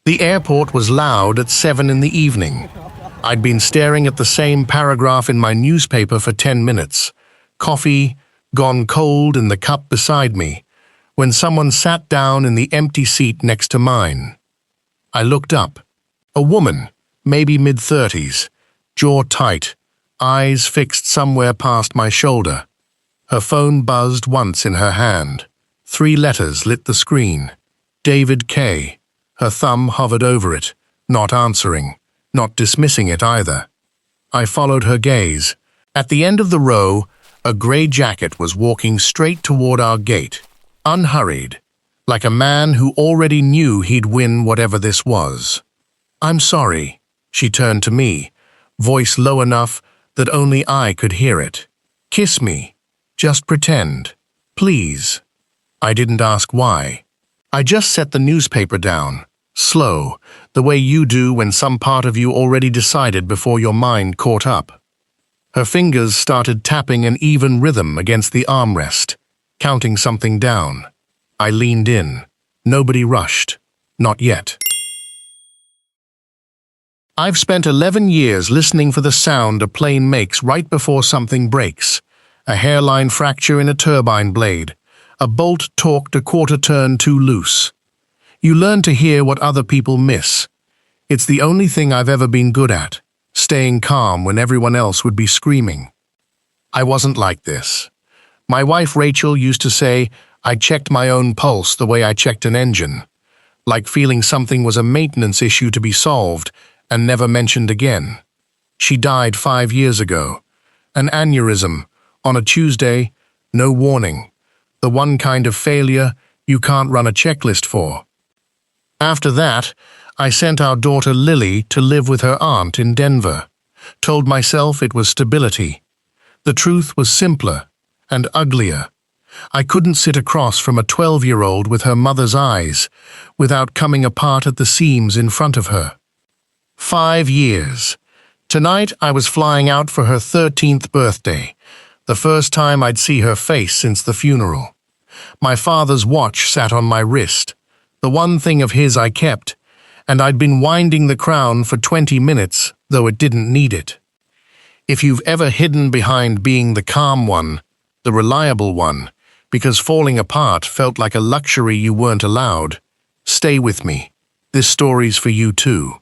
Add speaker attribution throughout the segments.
Speaker 1: The airport was loud at 7 in the evening. I'd been staring at the same paragraph in my newspaper for 10 minutes, coffee gone cold in the cup beside me, when someone sat down in the empty seat next to mine. I looked up. A woman, maybe mid-30s, jaw tight, eyes fixed somewhere past my shoulder. Her phone buzzed once in her hand. 3 letters lit the screen. David K. Her thumb hovered over it, not answering, not dismissing it either. I followed her gaze. At the end of the row, a grey jacket was walking straight toward our gate, unhurried, like a man who already knew he'd win whatever this was. "I'm sorry," she turned to me, voice low enough that only I could hear it. "Kiss me. Just pretend. Please." I didn't ask why. I just set the newspaper down, slow, the way you do when some part of you already decided before your mind caught up. Her fingers started tapping an even rhythm against the armrest, counting something down. I leaned in. Nobody rushed. Not yet. I've spent 11 years listening for the sound a plane makes right before something breaks. A hairline fracture in a turbine blade. A bolt torqued a quarter turn too loose. You learn to hear what other people miss. It's the only thing I've ever been good at, staying calm when everyone else would be screaming. I wasn't like this. My wife Rachel used to say I checked my own pulse the way I checked an engine, like feeling something was a maintenance issue to be solved and never mentioned again. She died 5 years ago. An aneurysm, on a Tuesday, no warning. The one kind of failure you can't run a checklist for. After that, I sent our daughter Lily to live with her aunt in Denver. Told myself it was stability. The truth was simpler and uglier. I couldn't sit across from a 12-year-old with her mother's eyes without coming apart at the seams in front of her. 5 years. Tonight I was flying out for her 13th birthday, the first time I'd see her face since the funeral. My father's watch sat on my wrist, the one thing of his I kept, and I'd been winding the crown for 20 minutes, though it didn't need it. If you've ever hidden behind being the calm one, the reliable one, because falling apart felt like a luxury you weren't allowed, stay with me. This story's for you too.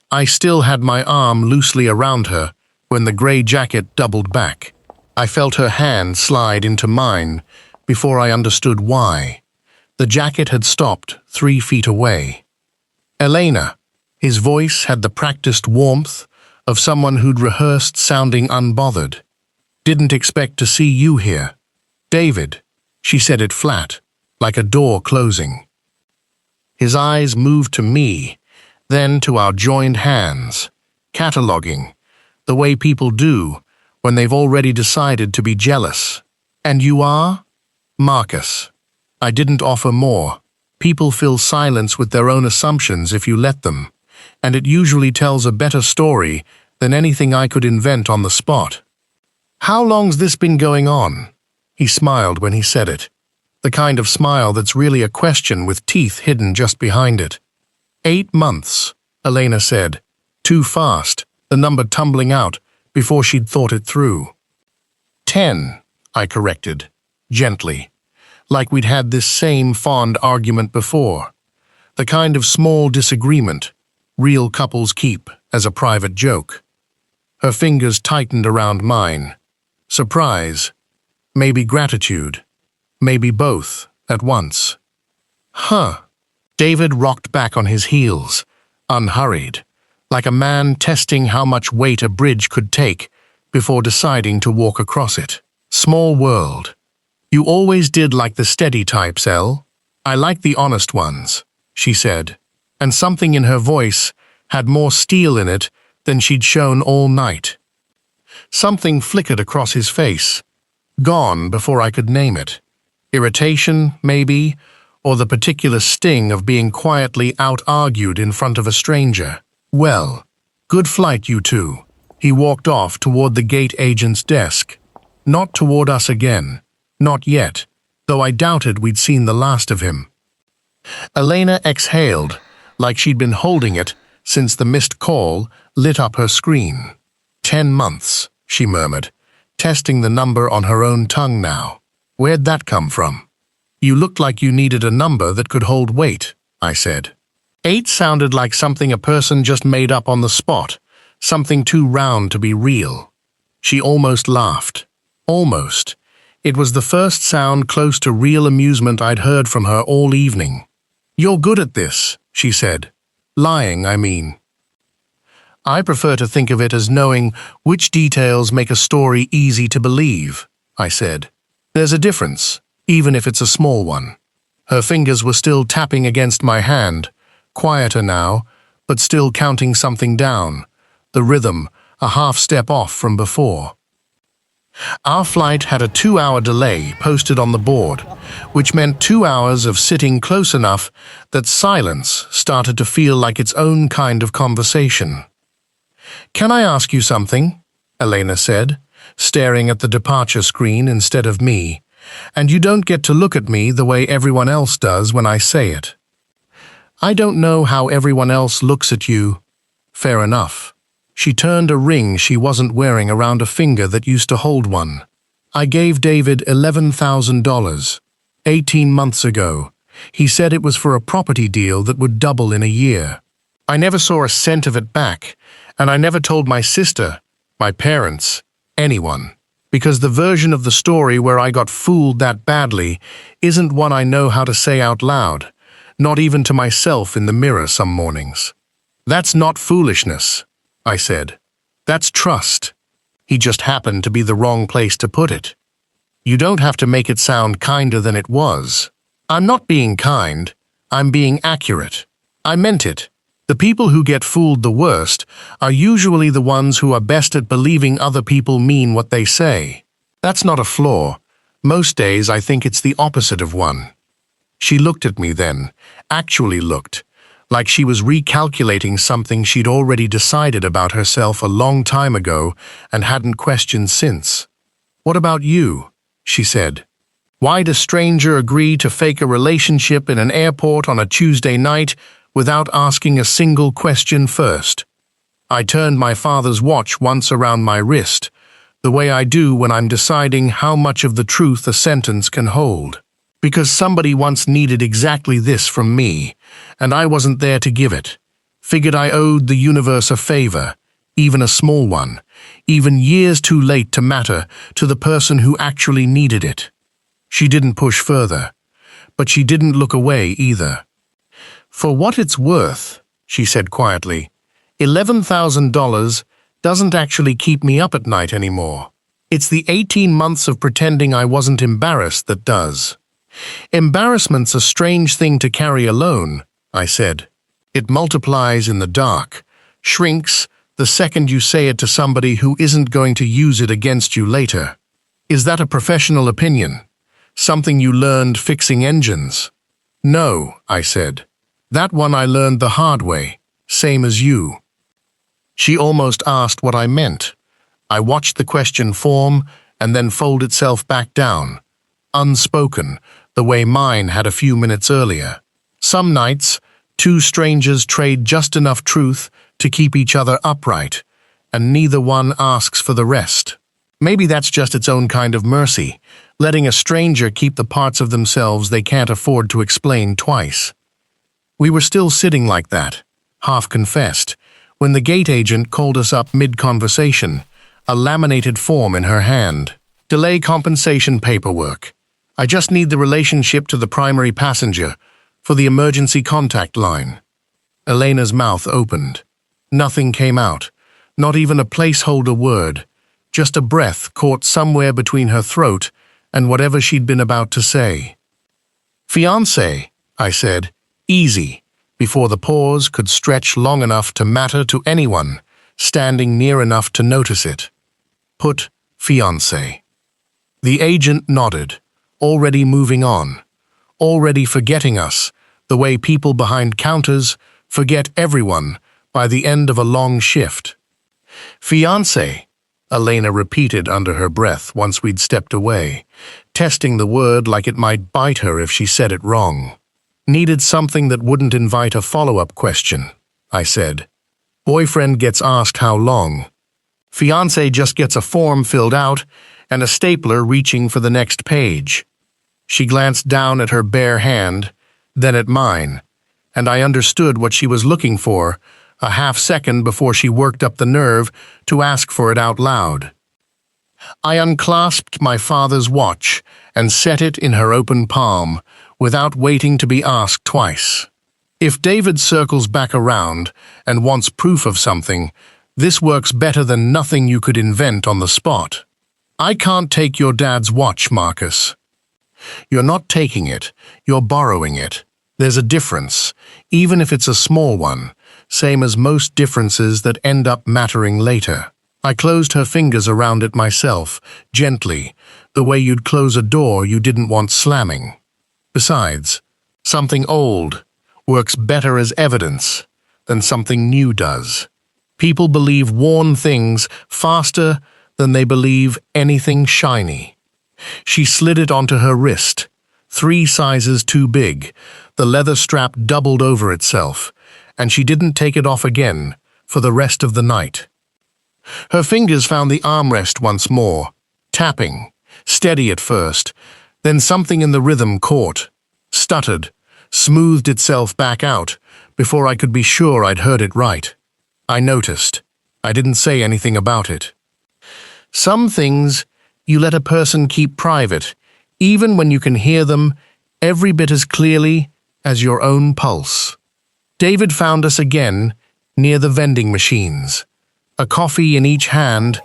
Speaker 1: I still had my arm loosely around her when the grey jacket doubled back. I felt her hand slide into mine before I understood why. The jacket had stopped 3 feet away. Elena. His voice had the practiced warmth of someone who'd rehearsed sounding unbothered. Didn't expect to see you here. David. She said it flat, like a door closing. His eyes moved to me, then to our joined hands, cataloging, the way people do when they've already decided to be jealous. "And you are?" "Marcus." I didn't offer more. People fill silence with their own assumptions if you let them, and it usually tells a better story than anything I could invent on the spot. "How long's this been going on?" He smiled when he said it, the kind of smile that's really a question with teeth hidden just behind it. 8 months, Elena said, too fast, the number tumbling out before she'd thought it through. 10, I corrected, gently, like we'd had this same fond argument before. The kind of small disagreement real couples keep as a private joke. Her fingers tightened around mine. Surprise, maybe gratitude, maybe both at once. Huh. David rocked back on his heels, unhurried, like a man testing how much weight a bridge could take before deciding to walk across it. Small world. You always did like the steady types, Elle. I like the honest ones, she said, and something in her voice had more steel in it than she'd shown all night. Something flickered across his face, gone before I could name it. Irritation, maybe, or the particular sting of being quietly out-argued in front of a stranger. Well, good flight, you two. He walked off toward the gate agent's desk. Not toward us again. Not yet, though I doubted we'd seen the last of him. Elena exhaled, like she'd been holding it since the missed call lit up her screen. 10 months, she murmured, testing the number on her own tongue now. Where'd that come from? You looked like you needed a number that could hold weight, I said. 8 sounded like something a person just made up on the spot, something too round to be real. She almost laughed. Almost. It was the first sound close to real amusement I'd heard from her all evening. You're good at this, she said. Lying, I mean. I prefer to think of it as knowing which details make a story easy to believe, I said. There's a difference, even if it's a small one. Her fingers were still tapping against my hand, quieter now, but still counting something down, the rhythm a half step off from before. Our flight had a 2-hour delay posted on the board, which meant 2 hours of sitting close enough that silence started to feel like its own kind of conversation. Can I ask you something? Elena said, staring at the departure screen instead of me, and you don't get to look at me the way everyone else does when I say it. I don't know how everyone else looks at you. Fair enough. She turned a ring she wasn't wearing around a finger that used to hold one. I gave David $11,000, 18 months ago. He said it was for a property deal that would double in a year. I never saw a cent of it back, and I never told my sister, my parents, anyone, because the version of the story where I got fooled that badly isn't one I know how to say out loud, not even to myself in the mirror some mornings. That's not foolishness, I said. That's trust. He just happened to be the wrong place to put it. You don't have to make it sound kinder than it was. I'm not being kind. I'm being accurate. I meant it. The people who get fooled the worst are usually the ones who are best at believing other people mean what they say. That's not a flaw. Most days I think it's the opposite of one. She looked at me then, actually looked, like she was recalculating something she'd already decided about herself a long time ago and hadn't questioned since. What about you? She said. Why'd a stranger agree to fake a relationship in an airport on a Tuesday night without asking a single question first? I turned my father's watch once around my wrist, the way I do when I'm deciding how much of the truth a sentence can hold. Because somebody once needed exactly this from me, and I wasn't there to give it. Figured I owed the universe a favor, even a small one, even years too late to matter to the person who actually needed it. She didn't push further, but she didn't look away either. For what it's worth, she said quietly, $11,000 doesn't actually keep me up at night anymore. It's the 18 months of pretending I wasn't embarrassed that does. Embarrassment's a strange thing to carry alone, I said. It multiplies in the dark, shrinks the second you say it to somebody who isn't going to use it against you later. Is that a professional opinion? Something you learned fixing engines? No, I said. That one I learned the hard way, same as you. She almost asked what I meant. I watched the question form and then fold itself back down, unspoken, the way mine had a few minutes earlier. Some nights, two strangers trade just enough truth to keep each other upright, and neither one asks for the rest. Maybe that's just its own kind of mercy, letting a stranger keep the parts of themselves they can't afford to explain twice. We were still sitting like that, half-confessed, when the gate agent called us up mid-conversation, a laminated form in her hand. Delay compensation paperwork. I just need the relationship to the primary passenger for the emergency contact line. Elena's mouth opened. Nothing came out, not even a placeholder word, just a breath caught somewhere between her throat and whatever she'd been about to say. Fiancé, I said, easy, before the pause could stretch long enough to matter to anyone, standing near enough to notice it. Put fiancé. The agent nodded, already moving on, already forgetting us, the way people behind counters forget everyone by the end of a long shift. Fiancé, Elena repeated under her breath once we'd stepped away, testing the word like it might bite her if she said it wrong. Needed something that wouldn't invite a follow-up question, I said. Boyfriend gets asked how long. Fiancé just gets a form filled out and a stapler reaching for the next page. She glanced down at her bare hand, then at mine, and I understood what she was looking for a half-second before she worked up the nerve to ask for it out loud. I unclasped my father's watch and set it in her open palm, without waiting to be asked twice. If David circles back around and wants proof of something, this works better than nothing you could invent on the spot. I can't take your dad's watch, Marcus. You're not taking it, you're borrowing it. There's a difference, even if it's a small one, same as most differences that end up mattering later. I closed her fingers around it myself, gently, the way you'd close a door you didn't want slamming. Besides, something old works better as evidence than something new does. People believe worn things faster than they believe anything shiny. She slid it onto her wrist, 3 sizes too big. The leather strap doubled over itself, and she didn't take it off again for the rest of the night. Her fingers found the armrest once more, tapping, steady at first, then something in the rhythm caught, stuttered, smoothed itself back out before I could be sure I'd heard it right. I noticed. I didn't say anything about it. Some things you let a person keep private, even when you can hear them every bit as clearly as your own pulse. David found us again near the vending machines, a coffee in each hand,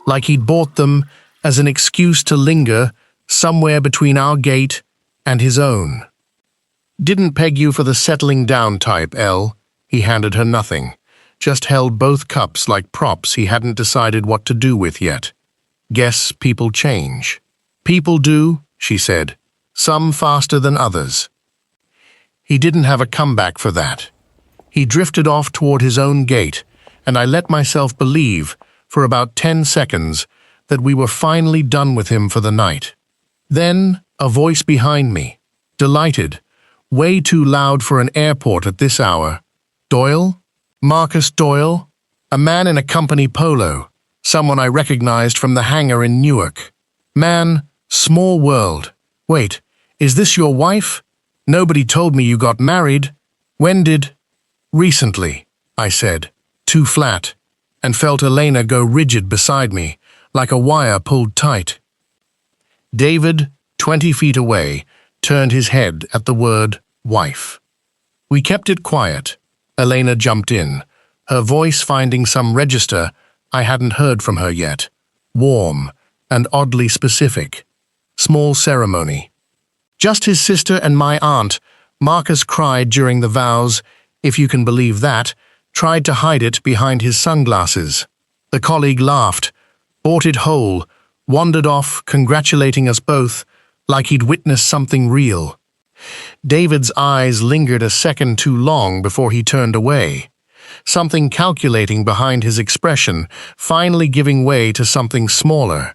Speaker 1: like he'd bought them as an excuse to linger somewhere between our gate and his own. Didn't peg you for the settling down type, Elle. He handed her nothing, just held both cups like props he hadn't decided what to do with yet. Guess people change. People do, she said, some faster than others. He didn't have a comeback for that. He drifted off toward his own gate, and I let myself believe, for about 10 seconds, that we were finally done with him for the night. Then, a voice behind me, delighted, way too loud for an airport at this hour. Doyle? Marcus Doyle? A man in a company polo, someone I recognized from the hangar in Newark. Man, small world. Wait, is this your wife? Nobody told me you got married. When did? Recently, I said, too flat, and felt Elena go rigid beside me, like a wire pulled tight. David, 20 feet away, turned his head at the word wife. We kept it quiet. Elena jumped in, her voice finding some register I hadn't heard from her yet. Warm and oddly specific. Small ceremony. Just his sister and my aunt. Marcus cried during the vows, if you can believe that, tried to hide it behind his sunglasses. The colleague laughed, bought it whole, wandered off, congratulating us both, like he'd witnessed something real. David's eyes lingered a second too long before he turned away, something calculating behind his expression, finally giving way to something smaller.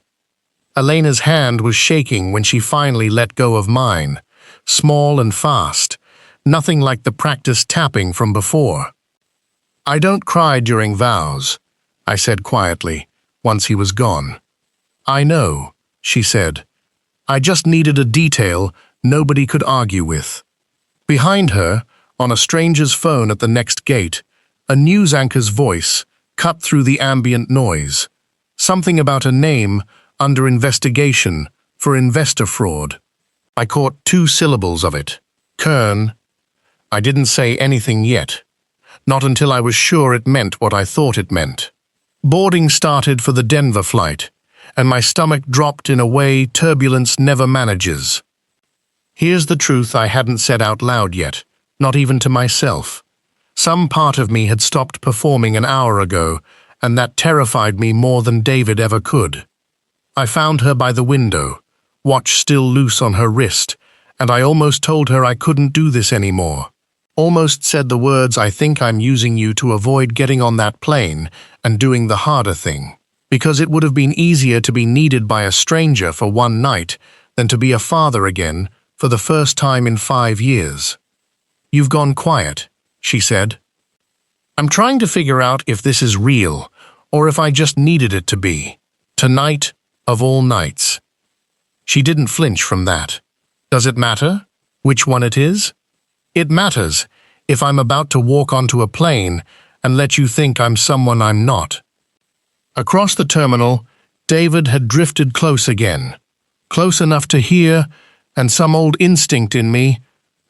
Speaker 1: Elena's hand was shaking when she finally let go of mine, small and fast, nothing like the practiced tapping from before. I don't cry during vows, I said quietly, once he was gone. I know, she said. I just needed a detail nobody could argue with. Behind her, on a stranger's phone at the next gate, a news anchor's voice cut through the ambient noise. Something about a name under investigation for investor fraud. I caught 2 syllables of it. Kern. I didn't say anything yet. Not until I was sure it meant what I thought it meant. Boarding started for the Denver flight, and my stomach dropped in a way turbulence never manages. Here's the truth I hadn't said out loud yet, not even to myself. Some part of me had stopped performing an hour ago, and that terrified me more than David ever could. I found her by the window, watch still loose on her wrist, and I almost told her I couldn't do this anymore. Almost said the words, I think I'm using you to avoid getting on that plane and doing the harder thing, because it would have been easier to be needed by a stranger for one night than to be a father again for the first time in 5 years. "You've gone quiet," she said. "I'm trying to figure out if this is real, or if I just needed it to be. Tonight, of all nights." She didn't flinch from that. "Does it matter which one it is?" "It matters if I'm about to walk onto a plane and let you think I'm someone I'm not." Across the terminal, David had drifted close again, close enough to hear, and some old instinct in me,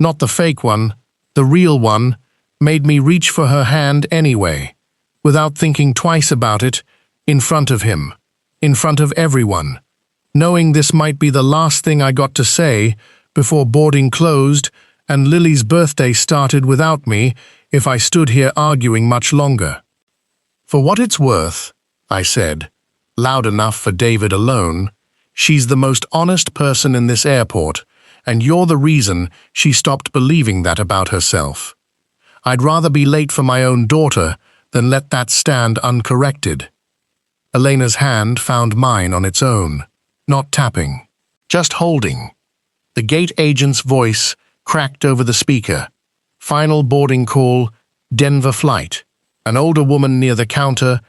Speaker 1: not the fake one, the real one, made me reach for her hand anyway, without thinking twice about it, in front of him, in front of everyone, knowing this might be the last thing I got to say before boarding closed and Lily's birthday started without me if I stood here arguing much longer. "For what it's worth," I said, loud enough for David alone, "she's the most honest person in this airport, and you're the reason she stopped believing that about herself. I'd rather be late for my own daughter than let that stand uncorrected." Elena's hand found mine on its own, not tapping, just holding. The gate agent's voice cracked over the speaker. "Final boarding call, Denver flight." An older woman near the counter,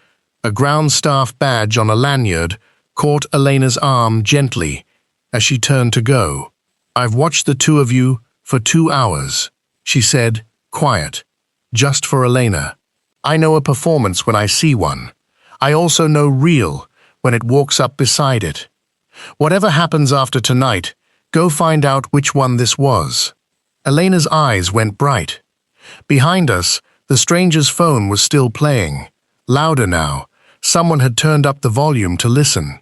Speaker 1: a ground staff badge on a lanyard, caught Elena's arm gently as she turned to go. "I've watched the two of you for 2 hours," she said, quiet, just for Elena. "I know a performance when I see one. I also know real when it walks up beside it. Whatever happens after tonight, go find out which one this was." Elena's eyes went bright. Behind us, the stranger's phone was still playing, louder now. Someone had turned up the volume to listen.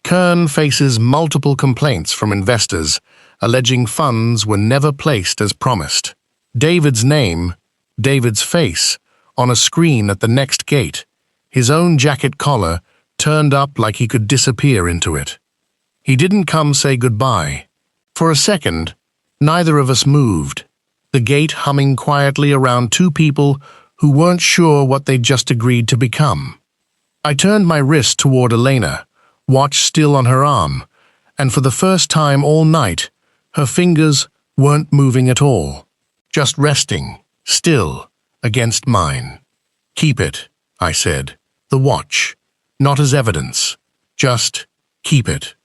Speaker 1: Kern faces multiple complaints from investors, alleging funds were never placed as promised. David's name, David's face, on a screen at the next gate, his own jacket collar turned up like he could disappear into it. He didn't come say goodbye. For a second, neither of us moved, the gate humming quietly around two people who weren't sure what they'd just agreed to become. I turned my wrist toward Elena, watch still on her arm, and for the first time all night, her fingers weren't moving at all, just resting, still, against mine. "Keep it," I said, "the watch, not as evidence, just keep it."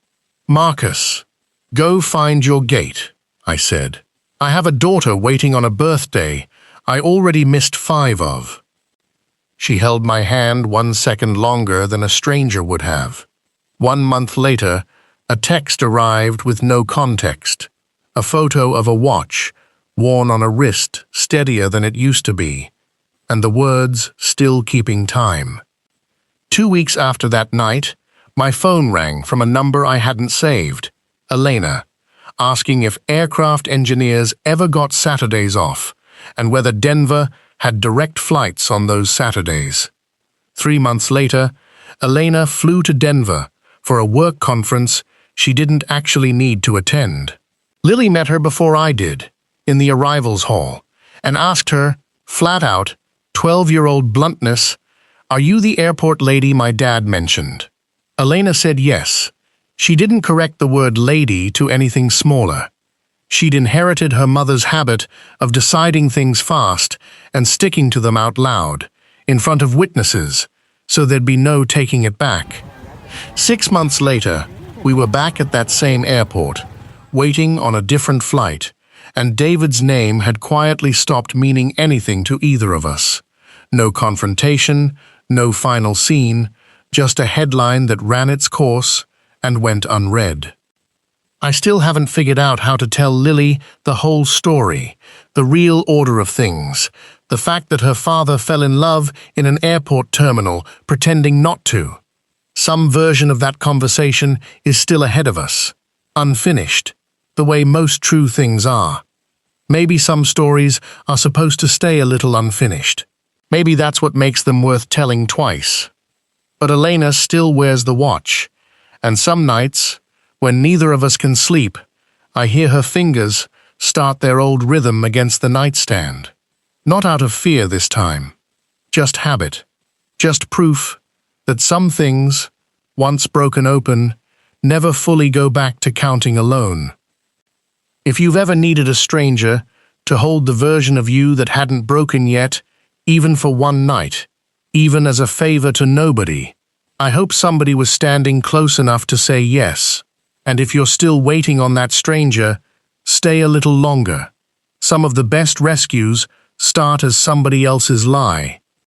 Speaker 1: "Marcus, go find your gate," I said. "I have a daughter waiting on a birthday I already missed 5 of." She held my hand 1 second longer than a stranger would have. 1 month later, a text arrived with no context, a photo of a watch, worn on a wrist steadier than it used to be, and the words still keeping time. 2 weeks after that night, my phone rang from a number I hadn't saved, Elena, asking if aircraft engineers ever got Saturdays off, and whether Denver had direct flights on those Saturdays. 3 months later, Elena flew to Denver for a work conference she didn't actually need to attend. Lily met her before I did, in the arrivals hall, and asked her, flat out, 12-year-old bluntness, "Are you the airport lady my dad mentioned?" Elena said yes. She didn't correct the word lady to anything smaller. She'd inherited her mother's habit of deciding things fast and sticking to them out loud, in front of witnesses, so there'd be no taking it back. 6 months later, we were back at that same airport, waiting on a different flight, and David's name had quietly stopped meaning anything to either of us. No confrontation, no final scene, just a headline that ran its course and went unread. I still haven't figured out how to tell Lily the whole story, the real order of things, the fact that her father fell in love in an airport terminal, pretending not to. Some version of that conversation is still ahead of us, unfinished, the way most true things are. Maybe some stories are supposed to stay a little unfinished. Maybe that's what makes them worth telling twice. But Elena still wears the watch, and some nights, when neither of us can sleep, I hear her fingers start their old rhythm against the nightstand. Not out of fear this time, just habit, just proof that some things, once broken open, never fully go back to counting alone. If you've ever needed a stranger to hold the version of you that hadn't broken yet, even for one night, even as a favor to nobody. I hope somebody was standing close enough to say yes. And if you're still waiting on that stranger, stay a little longer. Some of the best rescues start as somebody else's lie.